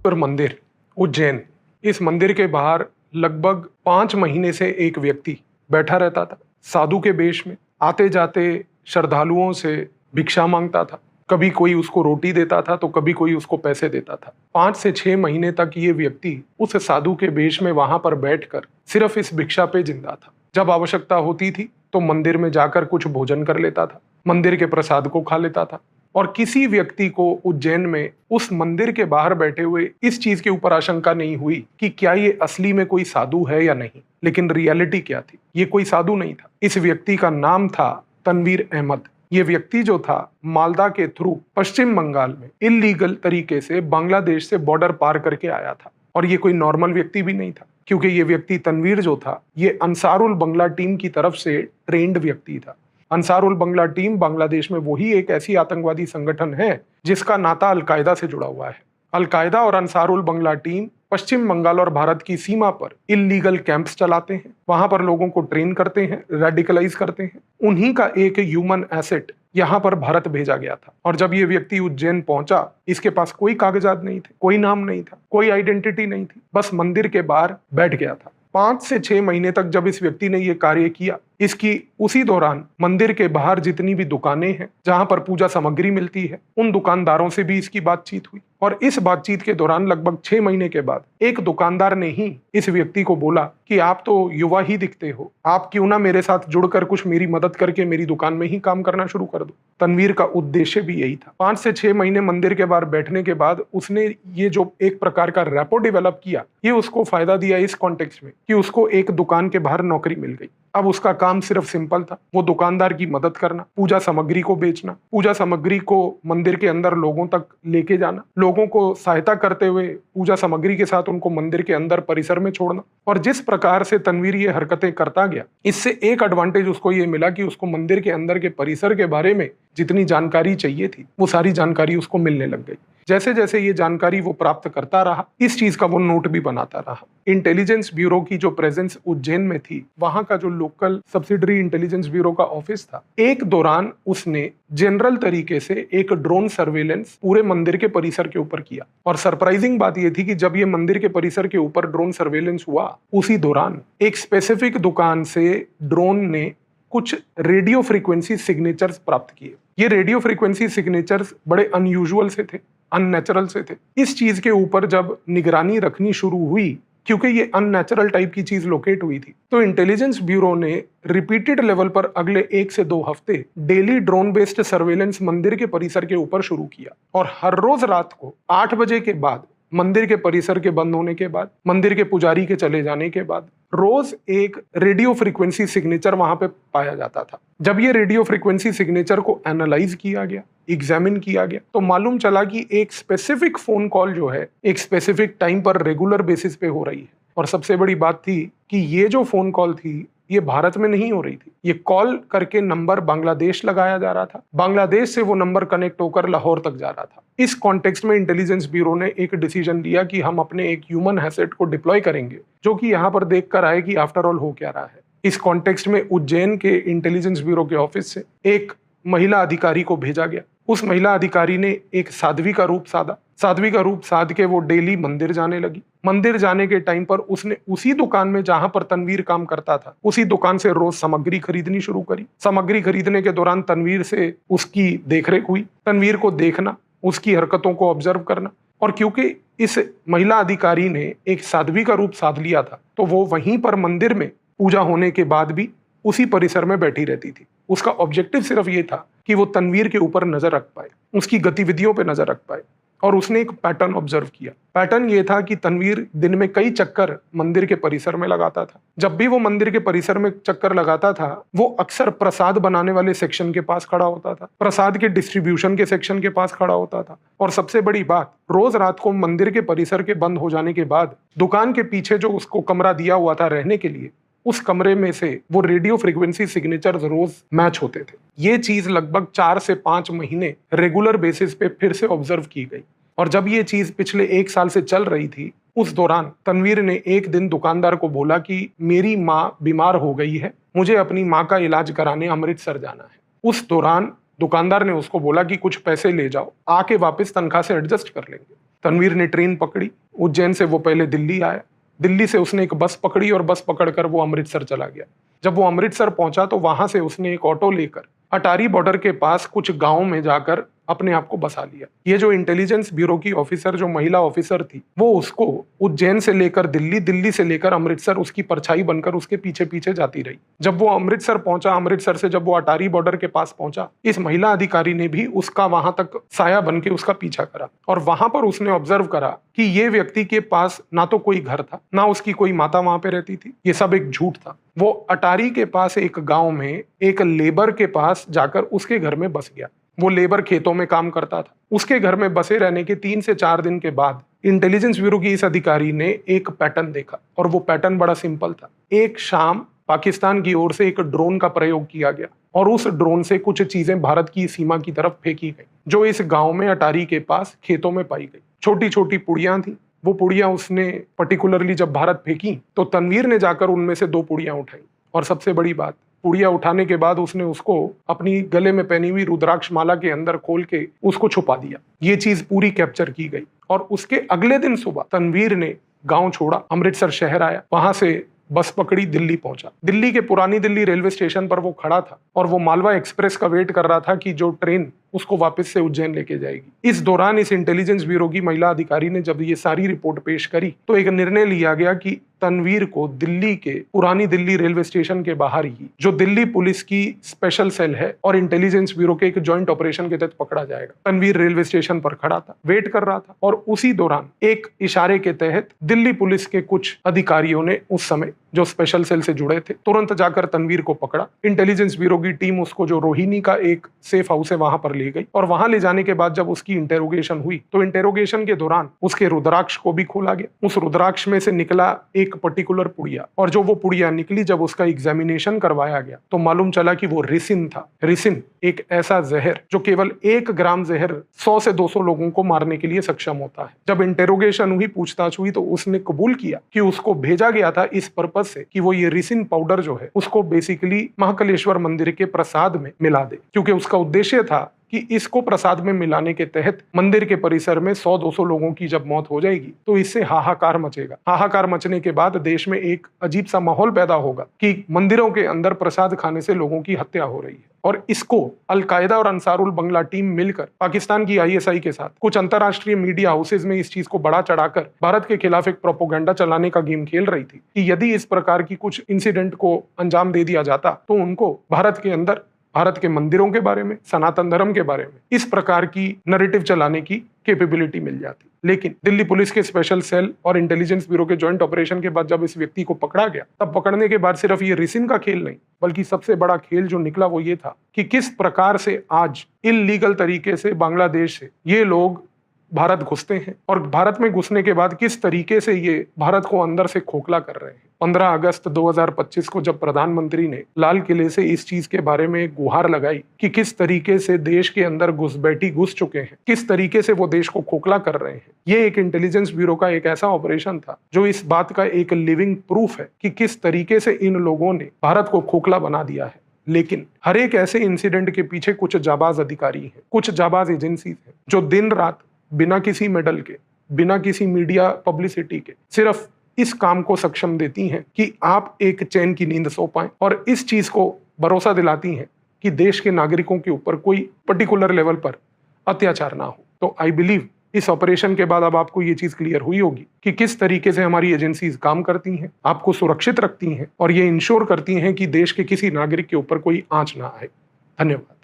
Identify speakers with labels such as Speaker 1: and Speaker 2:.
Speaker 1: सिद्धेश्वर मंदिर, उज्जैन। इस मंदिर के बाहर लगभग 5 महीने से एक व्यक्ति बैठा रहता था, साधु के वेश में। आते जाते श्रद्धालुओं से भिक्षा मांगता था। कभी कोई उसको रोटी देता था तो कभी कोई उसको पैसे देता था। 5 से 6 महीने तक ये व्यक्ति उस साधु के वेश में वहां पर बैठकर सिर्फ इस भिक्षा पे जिंदा था। जब आवश्यकता होती थी तो मंदिर में जाकर कुछ भोजन कर लेता था, मंदिर के प्रसाद को खा लेता था। और किसी व्यक्ति को उज्जैन में उस मंदिर के बाहर बैठे हुए इस चीज के ऊपर आशंका नहीं हुई कि क्या ये असली में कोई साधु है या नहीं। लेकिन रियलिटी क्या थी? ये कोई साधु नहीं था। इस व्यक्ति का नाम था तनवीर अहमद। ये व्यक्ति जो था मालदा के थ्रू पश्चिम बंगाल में इलीगल तरीके से बांग्लादेश से बॉर्डर पार करके आया था। और ये कोई नॉर्मल व्यक्ति भी नहीं था, क्योंकि ये व्यक्ति तनवीर जो था ये अंसारुल बंगला टीम की तरफ से ट्रेंड व्यक्ति था। अंसारुल बंगला टीम बांग्लादेश में वही एक ऐसी आतंकवादी संगठन है जिसका नाता अलकायदा से जुड़ा हुआ है। अलकायदा और अंसारुल बंगला टीम पश्चिम बंगाल और भारत की सीमा पर इल्लीगल कैंप्स चलाते हैं, वहां पर लोगों को ट्रेन करते हैं, रेडिकलाइज करते हैं। उन्हीं का एक ह्यूमन एसेट यहाँ पर भारत भेजा गया था। और जब ये व्यक्ति उज्जैन पहुंचा, इसके पास कोई कागजात नहीं थे, कोई नाम नहीं था, कोई आइडेंटिटी नहीं थी, बस मंदिर के बाहर बैठ गया था। 5 से 6 महीने तक जब इस व्यक्ति ने ये कार्य किया, इसकी उसी दौरान मंदिर के बाहर जितनी भी दुकानें हैं जहां पर पूजा सामग्री मिलती है, उन दुकानदारों से भी इसकी बातचीत हुई। और इस बातचीत के दौरान लगभग 6 महीने के बाद एक दुकानदार ने ही इस व्यक्ति को बोला कि आप तो युवा ही दिखते हो, आप क्यों ना मेरे साथ जुड़कर कुछ मेरी मदद करके मेरी दुकान में ही काम करना शुरू कर दो। तनवीर का उद्देश्य भी यही था। 5 से 6 महीने मंदिर के बाहर बैठने के बाद उसने ये जो एक प्रकार का रैपो डेवलप किया, ये उसको फायदा दिया इस कॉन्टेक्स्ट में कि उसको एक दुकान के बाहर नौकरी मिल गई। अब उसका काम सिर्फ सिंपल था, वो दुकानदार की मदद करना, पूजा सामग्री को बेचना, पूजा सामग्री को मंदिर के अंदर लोगों तक लेके जाना, लोगों को सहायता करते हुए पूजा सामग्री के साथ उनको मंदिर के अंदर परिसर में छोड़ना। और जिस प्रकार से तनवीर ये हरकतें करता गया, इससे एक एडवांटेज उसको ये मिला कि उसको मंदिर के अंदर के परिसर के बारे में जितनी जानकारी चाहिए थी वो सारी जानकारी उसको मिलने लग गई। जैसे जैसे ये जानकारी वो प्राप्त करता रहा, इस चीज का वो नोट भी बनाता रहा। इंटेलिजेंस ब्यूरो की जो प्रेजेंस उज्जैन में थी, वहां का जो लोकल सब्सिडरी इंटेलिजेंस ब्यूरो का ऑफिस था, एक दौरान उसने जनरल तरीके से एक ड्रोन सर्वेलेंस पूरे मंदिर के परिसर के ऊपर किया। और सरप्राइजिंग बात यह थी कि जब ये मंदिर के परिसर के ऊपर ड्रोन सर्वेलेंस हुआ, उसी दौरान एक स्पेसिफिक दुकान से ड्रोन ने कुछ रेडियो फ्रीक्वेंसी सिग्नेचर्स प्राप्त किए। ये रेडियो फ्रीक्वेंसी सिग्नेचर्स बड़े अनयूजुअल से थे, अननेचुरल से थे। इस चीज के ऊपर जब निगरानी रखनी शुरू हुई, क्योंकि ये अननेचुरल टाइप की चीज लोकेट हुई थी, तो इंटेलिजेंस ब्यूरो ने रिपीटेड लेवल पर अगले 1 से 2 हफ्ते डेली ड्रोन बेस्ड सर्वेलेंस मंदिर के परिसर के ऊपर शुरू किया। और हर रोज रात को 8 बजे के बाद, मंदिर के परिसर के बंद होने के बाद, मंदिर के पुजारी के चले जाने के बाद, रोज एक रेडियो फ्रीक्वेंसी सिग्नेचर वहां पे पाया जाता था। जब ये रेडियो फ्रीक्वेंसी सिग्नेचर को एनालाइज किया गया, एग्जामिन किया गया, तो मालूम चला कि एक स्पेसिफिक फोन कॉल जो है एक स्पेसिफिक टाइम पर रेगुलर बेसिस पे हो रही है। और सबसे बड़ी बात थी कि ये जो फोन कॉल थी ये भारत में नहीं हो रही थी। ये कॉल करके नंबर बांग्लादेश लगाया जा रहा था, बांग्लादेश से वो नंबर कनेक्ट होकर लाहौर तक जा रहा था। इस कॉन्टेक्स्ट में इंटेलिजेंस ब्यूरो ने एक डिसीजन लिया कि हम अपने एक ह्यूमन एसेट को डिप्लॉय करेंगे, जो कि यहाँ पर देख कर आए कि आफ्टर ऑल हो क्या रहा है। इस कॉन्टेक्स्ट में उज्जैन के इंटेलिजेंस ब्यूरो के ऑफिस से एक महिला अधिकारी को भेजा गया। उस महिला अधिकारी ने एक साध्वी का रूप साधा। साध्वी का रूप साध के वो डेली मंदिर जाने लगी। मंदिर जाने के टाइम पर उसने उसी दुकान में जहां पर तनवीर काम करता था, उसी दुकान से रोज सामग्री खरीदनी शुरू करी। सामग्री खरीदने के दौरान तनवीर से उसकी देखरेख हुई, तनवीर को देखना, उसकी हरकतों को ऑब्जर्व करना। और क्योंकि इस महिला अधिकारी ने एक साध्वी का रूप साध लिया था, तो वो वहीं पर मंदिर में पूजा होने के बाद भी उसी परिसर में बैठी रहती थी। उसका ऑब्जेक्टिव सिर्फ ये था कि वो तनवीर के ऊपर नजर रख पाए, उसकी गतिविधियों पे नजर रख पाए। और उसने एक पैटर्न ऑब्जर्व किया। पैटर्न ये था कि तनवीर दिन में कई चक्कर मंदिर के परिसर में लगाता था। जब भी वो मंदिर के परिसर में चक्कर लगाता था, वो अक्सर प्रसाद बनाने वाले सेक्शन के पास खड़ा होता था, प्रसाद के डिस्ट्रीब्यूशन के सेक्शन के पास खड़ा होता था। और सबसे बड़ी बात, रोज रात को मंदिर के परिसर के बंद हो जाने के बाद दुकान के पीछे जो उसको कमरा दिया हुआ था रहने के लिए, उस कमरे में से वो रेडियो फ्रीक्वेंसी सिग्नेचर रोज मैच होते थे। ये चीज लगभग 4 से 5 महीने रेगुलर बेसिस पे फिर से ऑब्जर्व की गई। और जब ये चीज पिछले 1 साल से चल रही थी, उस दौरान तनवीर ने एक दिन दुकानदार को बोला कि मेरी माँ बीमार हो गई है, मुझे अपनी माँ का इलाज कराने अमृतसर जाना है। उस दौरान दुकानदार ने उसको बोला कि कुछ पैसे ले जाओ, आके वापस तनख्वाह से एडजस्ट कर लेंगे। तनवीर ने ट्रेन पकड़ी, उज्जैन से वो पहले दिल्ली आया, दिल्ली से उसने एक बस पकड़ी और बस पकड़कर वो अमृतसर चला गया। जब वो अमृतसर पहुंचा तो वहां से उसने एक ऑटो लेकर अटारी बॉर्डर के पास कुछ गांव में जाकर अपने आप को बसा लिया। ये जो इंटेलिजेंस ब्यूरो की ऑफिसर, जो महिला ऑफिसर थी, वो उसको उज्जैन से लेकर दिल्ली, दिल्ली से लेकर अमृतसर उसकी परछाई बनकर उसके पीछे पीछे जाती रही। जब वो अमृतसर पहुंचा, अमृतसर से जब वो अटारी बॉर्डर के पास पहुंचा, इस महिला अधिकारी ने भी उसका वहां तक साया बन के उसका पीछा करा और वहां पर उसने ऑब्जर्व करा कि ये व्यक्ति के पास ना तो कोई घर था, ना उसकी कोई माता वहां पे रहती थी। ये सब एक झूठ था। वो अटारी के पास एक गांव में एक लेबर के पास जाकर उसके घर में बस गया। वो लेबर खेतों में काम करता था। उसके घर में बसे रहने के 3 से 4 दिन के बाद इंटेलिजेंस ब्यूरो की इस अधिकारी ने एक पैटर्न देखा और वो पैटर्न बड़ा सिंपल था। एक शाम पाकिस्तान की ओर से एक ड्रोन का प्रयोग किया गया और उस ड्रोन से कुछ चीजें भारत की सीमा की तरफ फेंकी गई, जो इस गांव में अटारी के पास खेतों में पाई गई। छोटी छोटी पुड़ियां थी। वो पुड़ियां उसने पर्टिकुलरली जब भारत फेंकी तो तनवीर ने जाकर उनमें से 2 पुड़ियां उठाई और सबसे बड़ी बात, पुड़िया उठाने के बाद उसने उसको अपनी गले में पहनी हुई रुद्राक्ष माला के अंदर खोल के उसको छुपा दिया। ये चीज पूरी कैप्चर की गई और उसके अगले दिन सुबह तनवीर ने गांव छोड़ा, अमृतसर शहर आया, वहां से बस पकड़ी, दिल्ली पहुंचा। दिल्ली के पुरानी दिल्ली रेलवे स्टेशन पर वो खड़ा था और वो मालवा एक्सप्रेस का वेट कर रहा था कि जो ट्रेन उसको वापस से उज्जैन लेके जाएगी। इस दौरान इस इंटेलिजेंस ब्यूरो की महिला अधिकारी ने जब ये सारी रिपोर्ट पेश करी तो एक निर्णय लिया गया कि तनवीर को दिल्ली के पुरानी दिल्ली रेलवे स्टेशन के बाहर ही, जो दिल्ली पुलिस की स्पेशल सेल है और इंटेलिजेंस ब्यूरो के एक जॉइंट ऑपरेशन के तहत पकड़ा जाएगा। तनवीर रेलवे स्टेशन पर खड़ा था, वेट कर रहा था और उसी दौरान एक इशारे के तहत दिल्ली पुलिस के कुछ अधिकारियों ने उस समय जो स्पेशल सेल से जुड़े थे तुरंत जाकर तनवीर को पकड़ा। इंटेलिजेंस ब्यूरो की टीम उसको जो रोहिणी का एक सेफ हाउस है वहां पर ले गई और वहां ले जाने के बाद जब उसकी इंटेरोगेशन हुई तो इंटेरोगेशन के दौरान उसके रुद्राक्ष को भी खोला गया। उस रुद्राक्ष में से निकला एक पर्टिकुलर पुड़िया और जो वो पुड़िया निकली, जब उसका एग्जामिनेशन करवाया गया तो मालूम चला कि वो रिसिन था। रिसिन एक ऐसा जहर जो केवल 1 ग्राम जहर 100 से 200 लोगों को मारने के लिए सक्षम होता है। जब इंटेरोगेशन हुई, पूछताछ हुई तो उसने कबूल किया कि उसको भेजा गया था इस पर्पज से कि वो ये रिसिन पाउडर जो है उसको बेसिकली महाकालेश्वर मंदिर के प्रसाद में मिला दे, क्योंकि उसका उद्देश्य था कि इसको प्रसाद में मिलाने के तहत मंदिर के परिसर में 100-200 लोगों की जब मौत हो जाएगी तो इससे हाहाकार मचेगा। हाहाकार मचने के बाद देश में एक अजीब सा माहौल पैदा होगा कि मंदिरों के अंदर प्रसाद खाने से लोगों की हत्या हो रही है। और इसको अल-कायदा और अंसारुल बंगला टीम मिलकर पाकिस्तान की ISI के साथ कुछ अंतरराष्ट्रीय मीडिया हाउसेज में इस चीज को बढ़ा चढ़ाकर भारत के खिलाफ एक प्रोपोगंडा चलाने का गेम खेल रही थी कि यदि इस प्रकार की कुछ इंसिडेंट को अंजाम दे दिया जाता तो उनको भारत के अंदर, भारत के मंदिरों के बारे में, सनातन धर्म के बारे में इस प्रकार की नैरेटिव चलाने की कैपेबिलिटी मिल जाती। लेकिन दिल्ली पुलिस के स्पेशल सेल और इंटेलिजेंस ब्यूरो के जॉइंट ऑपरेशन के बाद जब इस व्यक्ति को पकड़ा गया, तब पकड़ने के बाद सिर्फ ये रिसिन का खेल नहीं बल्कि सबसे बड़ा खेल जो निकला वो ये था कि किस प्रकार से आज इल्लीगल तरीके से बांग्लादेश से ये लोग भारत घुसते हैं और भारत में घुसने के बाद किस तरीके से ये भारत को अंदर से खोखला कर रहे हैं। 15 अगस्त 2025 को जब प्रधानमंत्री ने लाल किले से इस चीज के बारे में गुहार लगाई कि किस तरीके से देश के अंदर घुसपैठी घुस चुके हैं, किस तरीके से वो देश को खोखला कर रहे हैं, ये एक इंटेलिजेंस ब्यूरो का एक ऐसा ऑपरेशन था जो इस बात का एक लिविंग प्रूफ है कि किस तरीके से इन लोगों ने भारत को खोखला बना दिया है। लेकिन हर एक ऐसे इंसिडेंट के पीछे कुछ जाबाज अधिकारी हैं, कुछ जाबाज एजेंसी हैं जो दिन रात बिना किसी मेडल के, बिना किसी मीडिया पब्लिसिटी के सिर्फ इस काम को सक्षम देती हैं कि आप एक चैन की नींद सो पाएं और इस चीज को भरोसा दिलाती हैं कि देश के नागरिकों के ऊपर कोई पर्टिकुलर लेवल पर अत्याचार ना हो। तो आई बिलीव इस ऑपरेशन के बाद अब आपको ये चीज क्लियर हुई होगी कि किस तरीके से हमारी एजेंसीज काम करती हैं, आपको सुरक्षित रखती हैं और ये इंश्योर करती हैं कि देश के किसी नागरिक के ऊपर कोई आंच ना आए। धन्यवाद।